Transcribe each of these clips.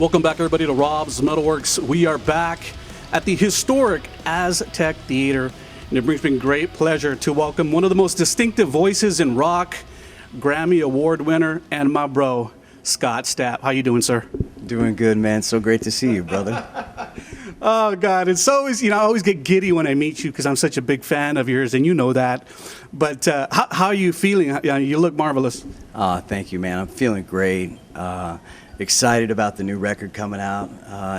Welcome back, everybody, to Rob's MetalWorks. We are back at the historic Aztec Theater, and it brings me great pleasure to welcome one of the most distinctive voices in rock, Grammy Award winner, and my bro, Scott Stapp. How you doing, sir? Doing good, man. So great to see you, brother. Oh, God. It's always, I always get giddy when I meet you because I'm such a big fan of yours, and you know that. But how are you feeling? You look marvelous. Thank you, man. I'm feeling great. Excited about the new record coming out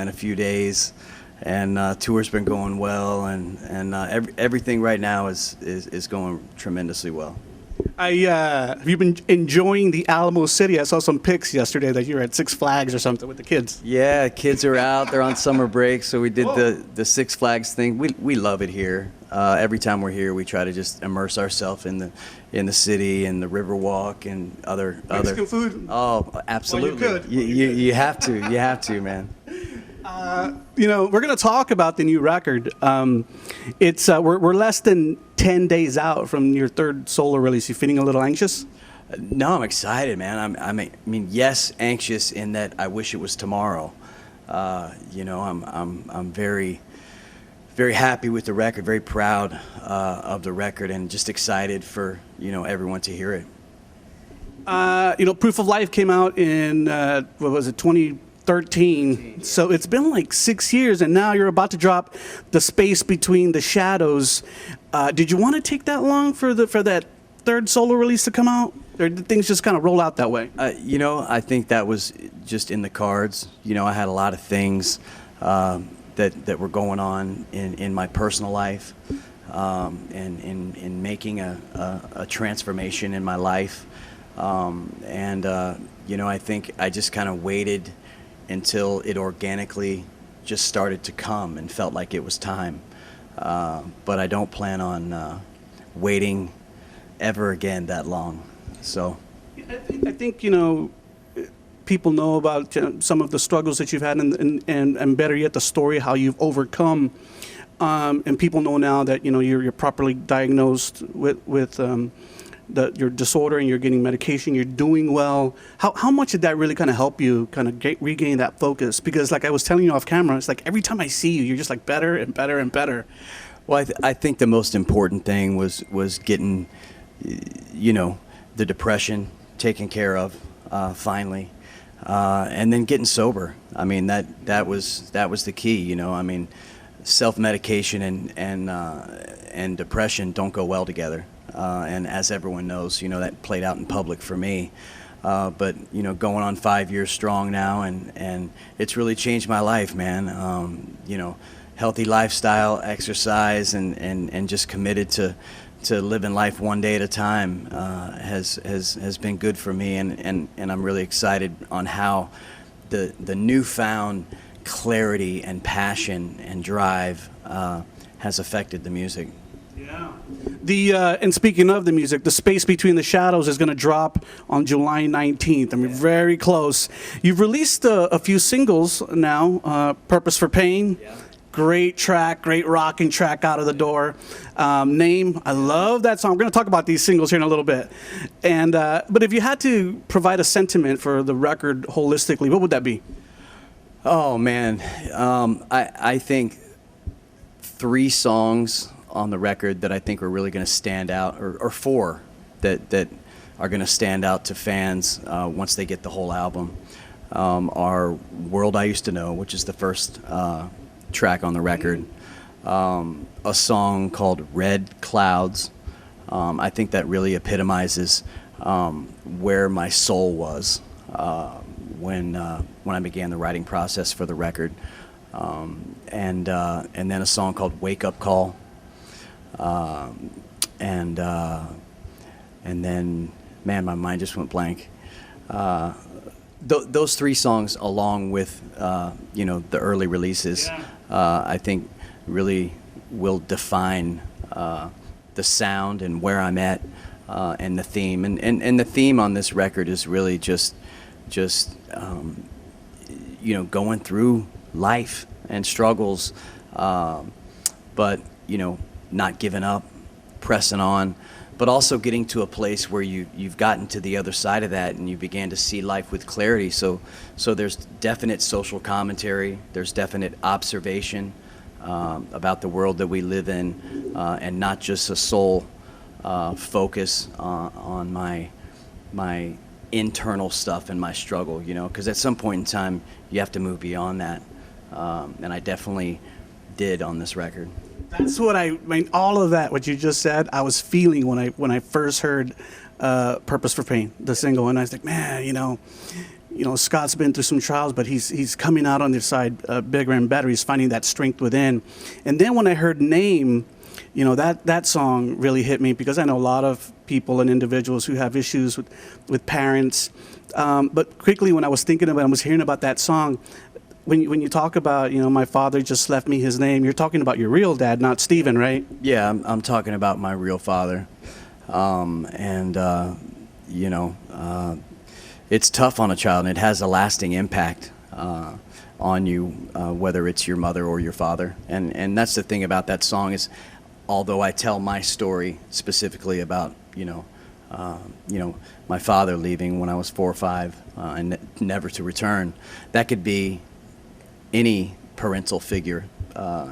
in a few days. And tour's been going well, and everything right now is going tremendously well. Have you been enjoying the Alamo City? I saw some pics yesterday that you were at Six Flags or something with the kids. Yeah, kids are out. They're on summer break, so we did the Six Flags thing. We love it here. Every time we're here, we try to just immerse ourselves in the city and the Riverwalk and other Mexican food. Oh, absolutely. Well, you have to, man. We're going to talk about the new record. We're less than 10 days out from your third solo release. You feeling a little anxious? No, I'm excited, man. I mean, yes, anxious in that I wish it was tomorrow. I'm very, very happy with the record, very proud of the record, and just excited for everyone to hear it. Proof of Life came out in 2013. So it's been like 6 years, and now you're about to drop The Space Between the Shadows. Did you want to take that long for that third solo release to come out, or did things just kind of roll out that way? I think that was just in the cards. I had a lot of things that were going on in my personal life, and in making a transformation in my life, I think I just kind of waited until it organically just started to come and felt like it was time. But I don't plan on waiting ever again that long. So I think people know about some of the struggles that you've had, and better yet, the story how you've overcome. And people know now that you're properly diagnosed with your disorder, and you're getting medication, you're doing well. How much did that really kind of help you kind of regain that focus? Because like I was telling you off camera, it's like every time I see you, you're just like better and better and better. Well, I think the most important thing was getting, the depression taken care of finally, and then getting sober. I mean, that was the key. I mean, self-medication and depression don't go well together. And as everyone knows, that played out in public for me. But going on 5 years strong now, and it's really changed my life, man. Healthy lifestyle, exercise, and just committed to living life one day at a time has been good for me, and I'm really excited on how the newfound clarity and passion and drive has affected the music. Yeah. And speaking of the music, The Space Between the Shadows is going to drop on July 19th. I mean, very close. You've released a few singles now. Purpose for Pain. Yeah. Great track, great rocking track out of the door. Name, I love that song. We're going to talk about these singles here in a little bit. And but if you had to provide a sentiment for the record holistically, what would that be? Oh, man. I think 3 songs on the record that I think are really going to stand out, or 4 that are going to stand out to fans once they get the whole album, are World I Used to Know, which is the first track on the record, a song called Red Clouds. I think that really epitomizes where my soul was when I began the writing process for the record, and then a song called Wake Up Call. And then, man, my mind just went blank. Those 3 songs, along with the early releases, I think really will define the sound and where I'm at, and the theme. And the theme on this record is really just going through life and struggles, but not giving up, pressing on, but also getting to a place where you've gotten to the other side of that and you began to see life with clarity. So there's definite social commentary, there's definite observation about the world that we live in, and not just a sole focus on my internal stuff and my struggle, you know, because at some point in time you have to move beyond that, and I definitely did on this record. That's what I mean. All of that, what you just said, I was feeling when I first heard "Purpose for Pain," the single, and I was like, man, you know, Scott's been through some trials, but he's coming out on the side bigger and better. He's finding that strength within. And then when I heard "Name," you know, that song really hit me, because I know a lot of people and individuals who have issues with parents. But quickly, when I was thinking about it, I was hearing about that song. When you talk about, you know, my father just left me his name, you're talking about your real dad, not Steven, right? Yeah, I'm talking about my real father. You know, it's tough on a child, and it has a lasting impact on you, whether it's your mother or your father. And that's the thing about that song is, although I tell my story specifically about, you know, my father leaving when I was 4 or 5 and never to return, that could be any parental figure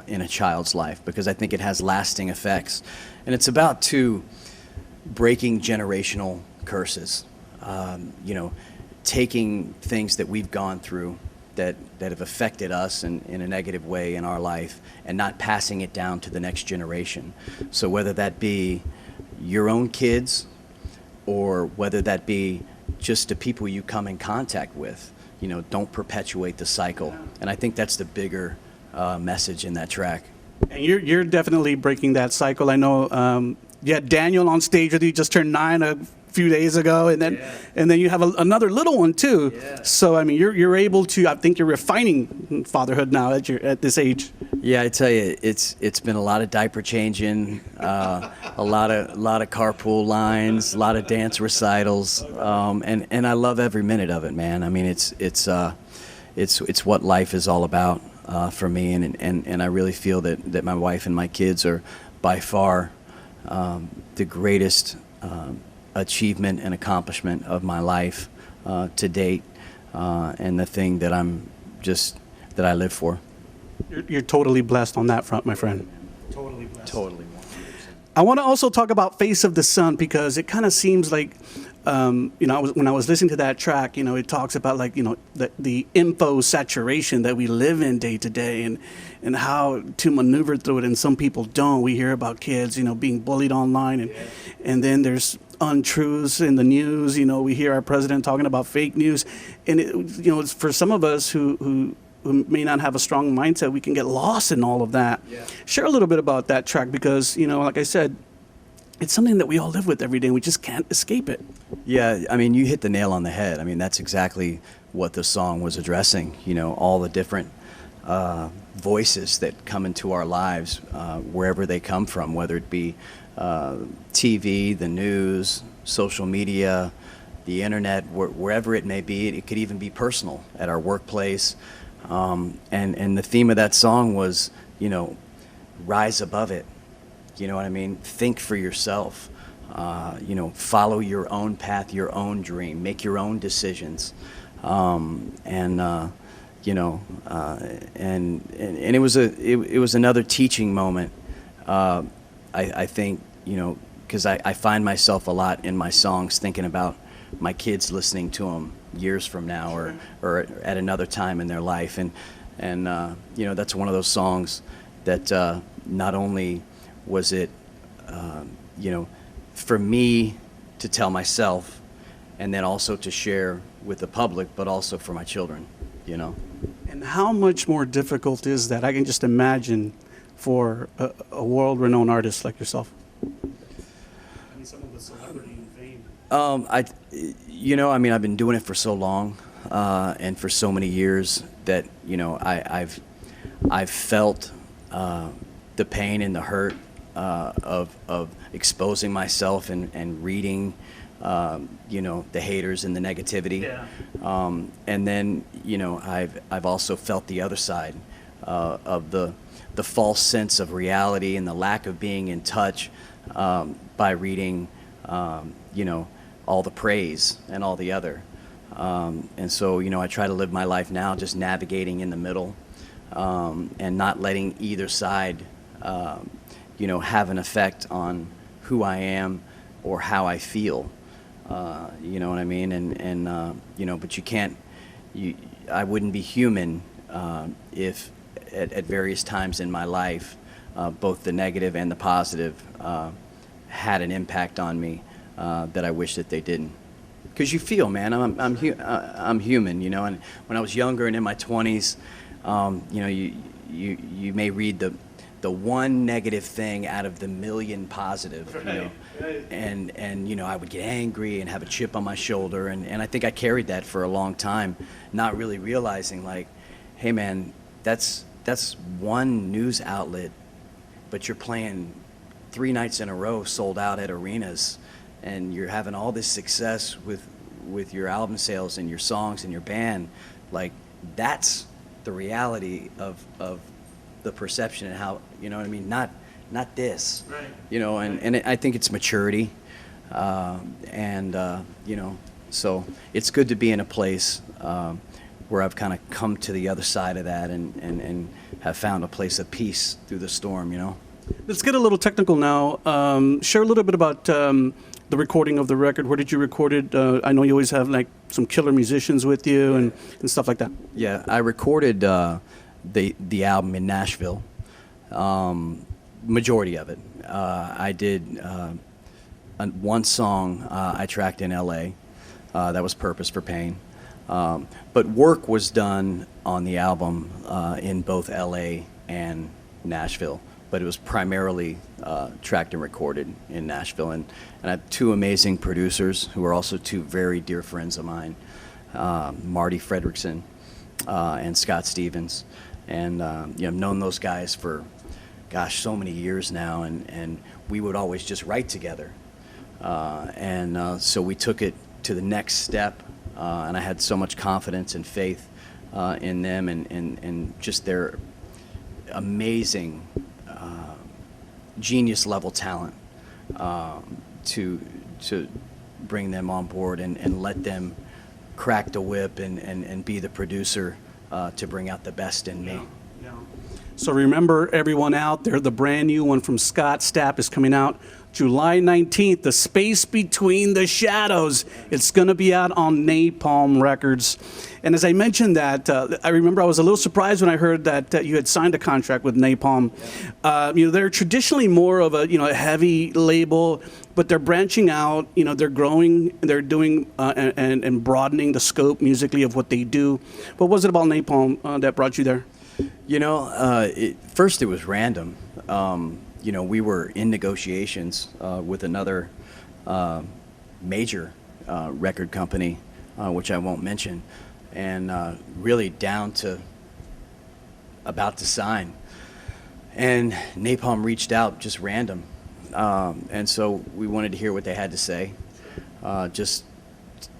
in a child's life, because I think it has lasting effects. And it's about breaking generational curses, you know, taking things that we've gone through that have affected us in a negative way in our life, and not passing it down to the next generation. So whether that be your own kids, or whether that be just the people you come in contact with, you know, don't perpetuate the cycle. And I think that's the bigger message in that track. And you're definitely breaking that cycle. I know you had Daniel on stage with you, just turned 9 a few days ago, and then you have another little one too. Yeah. So I mean, you're able to. I think you're refining fatherhood now at this age. Yeah, I tell you, it's been a lot of diaper changing, a lot of carpool lines, a lot of dance recitals, and I love every minute of it, man. I mean, it's what life is all about for me, and I really feel that my wife and my kids are by far the greatest achievement and accomplishment of my life to date, and the thing that I live for. You're totally blessed on that front, my friend. Totally blessed. Totally. I want to also talk about "Face of the Sun," because it kind of seems like, you know, when I was listening to that track, you know, it talks about, like, you know, the info saturation that we live in day to day, and how to maneuver through it. And some people don't. We hear about kids, you know, being bullied online, and then there's untruths in the news. You know, we hear our president talking about fake news, and you know, it's for some of us who may not have a strong mindset, we can get lost in all of that. Yeah. Share a little bit about that track, because, you know, like I said, it's something that we all live with every day, and we just can't escape it. Yeah, I mean, you hit the nail on the head. I mean, that's exactly what the song was addressing. You know, all the different voices that come into our lives, wherever they come from, whether it be TV, the news, social media, the internet, wherever it may be. It could even be personal, at our workplace. And the theme of that song was, you know, rise above it. You know what I mean? Think for yourself. You know, follow your own path, your own dream, make your own decisions. You know, and it was another teaching moment. I think, you know, because I find myself a lot in my songs thinking about my kids, listening to them years from now, or at another time in their life, and you know, that's one of those songs that not only was it you know, for me to tell myself, and then also to share with the public, but also for my children, you know. And how much more difficult is that? I can just imagine for a world-renowned artist like yourself. I mean, some of the celebrity and fame. You know, I mean, I've been doing it for so long, and for so many years, that, you know, I've felt the pain and the hurt of exposing myself and reading, you know, the haters and the negativity. Yeah. And then, you know, I've also felt the other side of the false sense of reality and the lack of being in touch by reading you know, all the praise and all the other. And so, you know, I try to live my life now just navigating in the middle, and not letting either side, you know, have an effect on who I am or how I feel. You know what I mean? And you know, but you can't, I wouldn't be human if at various times in my life, both the negative and the positive had an impact on me that I wish that they didn't. Because you feel, man, I'm human, you know. And when I was younger and in my 20s, you know, you may read the one negative thing out of the million positive, you know. And you know, I would get angry and have a chip on my shoulder, and I think I carried that for a long time, not really realizing, like, hey man, that's one news outlet, but you're playing 3 nights in a row sold out at arenas, and you're having all this success with your album sales and your songs and your band. Like, that's the reality of the perception and how, you know what I mean, not this, right. You know, and I think it's maturity, and you know, so it's good to be in a place where I've kind of come to the other side of that and have found a place of peace through the storm, you know. Let's get a little technical now. Share a little bit about the recording of the record. Where did you record it? I know you always have like some killer musicians with you and stuff like that. Yeah, I recorded the album in Nashville. Majority of it. I did one song I tracked in LA. That was Purpose for Pain. But work was done on the album in both LA and Nashville. But it was primarily tracked and recorded in Nashville. And I have 2 amazing producers who are also 2 very dear friends of mine, Marty Fredrickson and Scott Stevens. And you know, I've known those guys for, gosh, so many years now, and we would always just write together. So we took it to the next step, and I had so much confidence and faith in them and just their amazing genius level talent to bring them on board and let them crack the whip and be the producer to bring out the best in me. Yeah. So remember, everyone out there, the brand new one from Scott, STAPP, is coming out July 19th, The Space Between the Shadows. It's going to be out on Napalm Records. And as I mentioned that, I remember I was a little surprised when I heard that you had signed a contract with Napalm. You know, they're traditionally more of a, you know, a heavy label, but they're branching out, you know, they're growing, they're doing and broadening the scope musically of what they do. What was it about Napalm that brought you there? You know, first it was random. You know, we were in negotiations with another major record company, which I won't mention, and really down to about to sign. And Napalm reached out just random. And so we wanted to hear what they had to say, just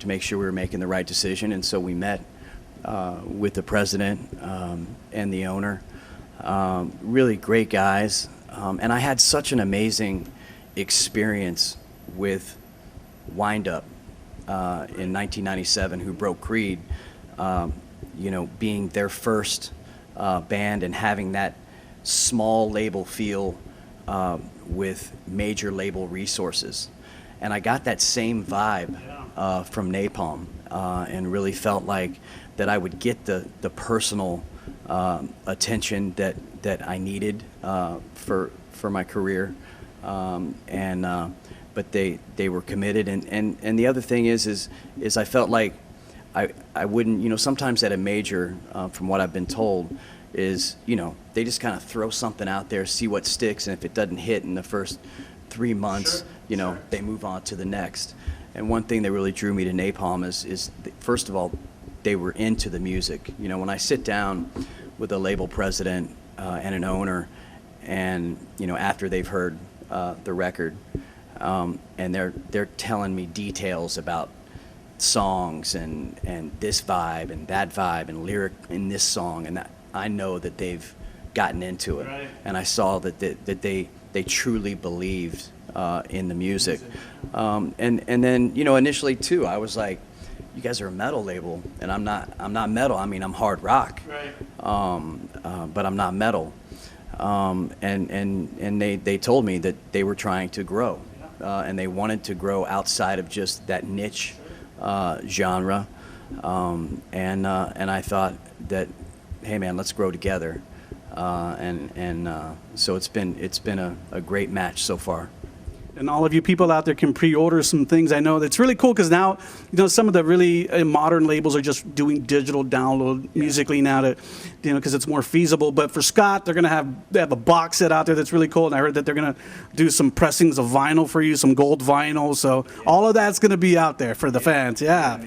to make sure we were making the right decision. And so we met with the president and the owner. Really great guys. And I had such an amazing experience with Wind Up in 1997, who broke Creed, you know, being their first band and having that small label feel with major label resources. And I got that same vibe from Napalm, and really felt like that I would get the personal attention that I needed for my career, but they were committed, and the other thing is I felt like I wouldn't, you know, sometimes at a major, from what I've been told, is, you know, they just kind of throw something out there, see what sticks, and if it doesn't hit in the first 3 months, you know, they move on to the next. And one thing that really drew me to Napalm is first of all, they were into the music. You know, when I sit down with a label president and an owner, and, you know, after they've heard the record, and they're telling me details about songs and this vibe and that vibe and lyric in this song, and that, I know that they've gotten into it. Right. And I saw that they truly believed in the music. And then, you know, initially too, I was like, you guys are a metal label, and I'm not metal. I mean, I'm hard rock, Right. but I'm not metal. And they told me that they were trying to grow, and they wanted to grow outside of just that niche genre. And I thought that, hey man, let's grow together. So it's been a great match so far. And all of you people out there can pre-order some things. I know that's really cool because now, you know, some of the really modern labels are just doing digital download musically now to, you know, because it's more feasible. But for Scott, they have a box set out there that's really cool. And I heard that they're going to do some pressings of vinyl for you, some gold vinyl. So all of that's going to be out there for the fans. Yeah.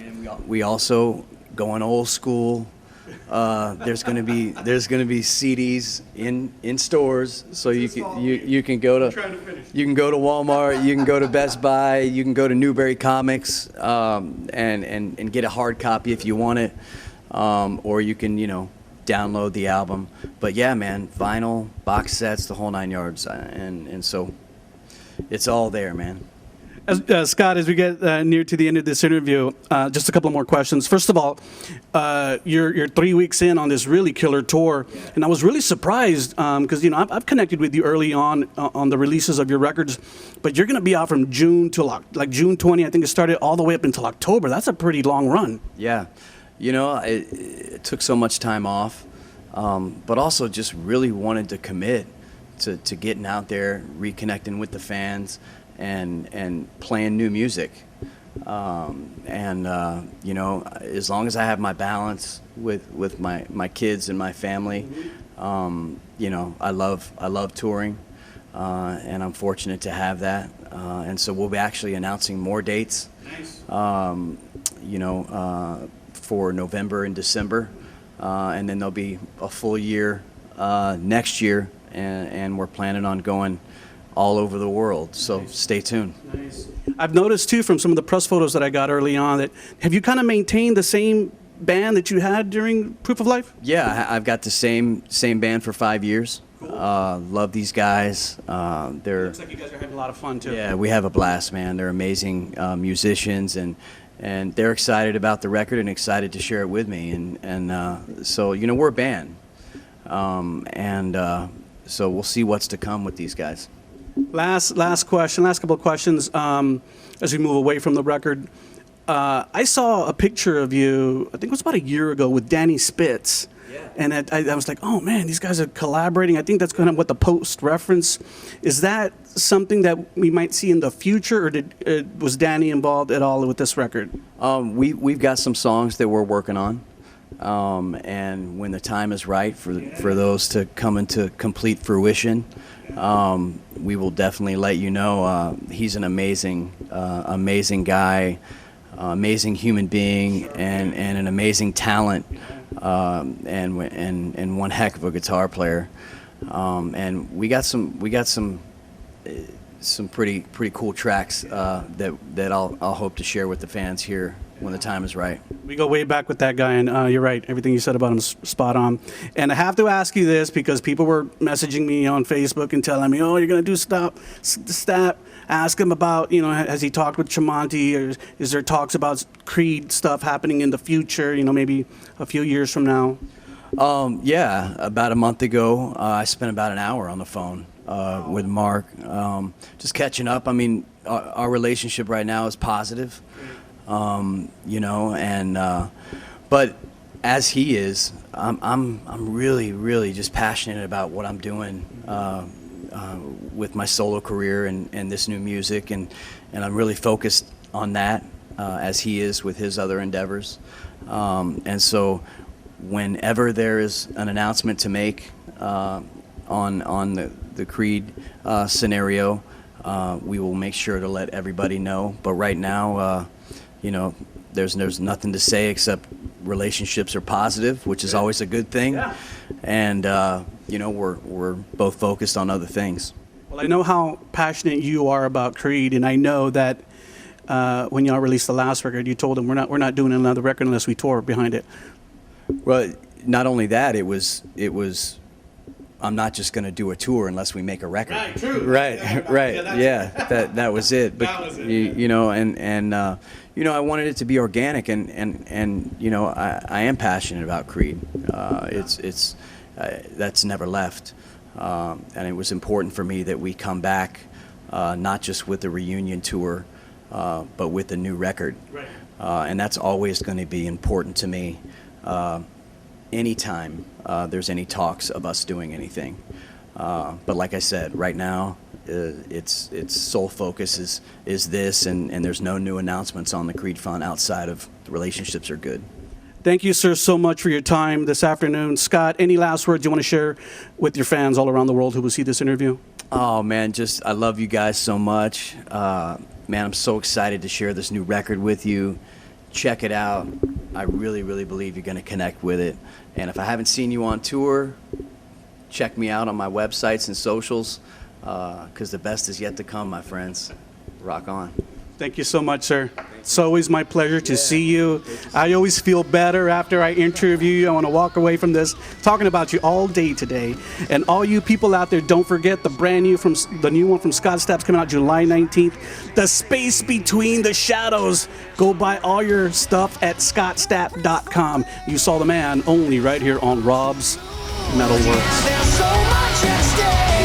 We also going old school. There's gonna be CDs in stores, so you can go to Walmart, you can go to Best Buy, you can go to Newberry Comics, and get a hard copy if you want it, or you can, you know, download the album. But yeah, man, vinyl, box sets, the whole 9 yards, and so it's all there, man. Scott, as we get near to the end of this interview, just a couple more questions. First of all, you're 3 weeks in on this really killer tour, and I was really surprised because, you know, I've connected with you early on the releases of your records, but you're going to be out from June to like June 20. I think it started all the way up until October. That's a pretty long run. Yeah, you know, it took so much time off, but also just really wanted to commit to getting out there, reconnecting with the fans, and playing new music, you know, as long as I have my balance with my kids and my family, you know, I love touring, and I'm fortunate to have that, and so we'll be actually announcing more dates, you know, for November and December, and then there'll be a full year next year, and we're planning on going all over the world, so stay tuned. Nice. I've noticed too from some of the press photos that I got early on that have you kind of maintained the same band that you had during Proof of Life? Yeah, I've got the same band for 5 years. Cool. Love these guys. Looks like you guys are having a lot of fun too. Yeah, we have a blast, man. They're amazing musicians, and they're excited about the record and excited to share it with me. And so, you know, we're a band, so we'll see what's to come with these guys. Last couple of questions as we move away from the record. I saw a picture of you, I think it was about a year ago, with Danny Spitz. Yeah. And I was like, oh man, these guys are collaborating. I think that's kind of what the post reference. Is that something that we might see in the future, or was Danny involved at all with this record? We've got some songs that we're working on. And when the time is right for those to come into complete fruition, we will definitely let you know. He's an amazing guy, amazing human being, and an amazing talent, and one heck of a guitar player. And we got some pretty cool tracks that I'll hope to share with the fans here when the time is right. We go way back with that guy, and you're right. Everything you said about him is spot on. And I have to ask you this because people were messaging me on Facebook and telling me, oh, you're going to do STAPP. Ask him about, you know, has he talked with Tremonti, or is there talks about Creed stuff happening in the future, you know, maybe a few years from now? Yeah, about a month ago, I spent about an hour on the phone with Mark, just catching up. I mean, our relationship right now is positive. You know, and but as he is, I'm really just passionate about what I'm doing with my solo career and this new music, and I'm really focused on that as he is with his other endeavors, and so whenever there is an announcement to make on the Creed scenario, we will make sure to let everybody know. But right now, you know, there's nothing to say except relationships are positive, which is always a good thing. Yeah. And you know, we're both focused on other things. Well, I know how passionate you are about Creed, and I know that when y'all released the last record, you told them we're not doing another record unless we tour behind it. Well, not only that, it was I'm not just going to do a tour unless we make a record. Right, true. Right, right. Yeah, Yeah, that was it. But That was it, you know, and I wanted it to be organic, and you know, I am passionate about Creed. It's that's never left, and it was important for me that we come back, not just with the reunion tour, but with the new record. Right. And that's always going to be important to me. Anytime there's any talks of us doing anything, but like I said, right now its sole focus is this, and there's no new announcements on the Creed front outside of the relationships are good. Thank you, sir, so much for your time this afternoon. Scott, any last words you want to share with your fans all around the world who will see this interview? Oh man, I love you guys so much. Man, I'm so excited to share this new record with you. Check it out. I really, really believe you're going to connect with it. And if I haven't seen you on tour, check me out on my websites and socials, because the best is yet to come, my friends. Rock on. Thank you so much, sir. It's always my pleasure to see you. I always feel better after I interview you. I want to walk away from this talking about you all day today. And all you people out there, don't forget the new one from Scott Stapp's coming out July 19th. The Space Between the Shadows. Go buy all your stuff at scottstapp.com. You saw the man only right here on Rob's MetalWorks. There's so much at stake.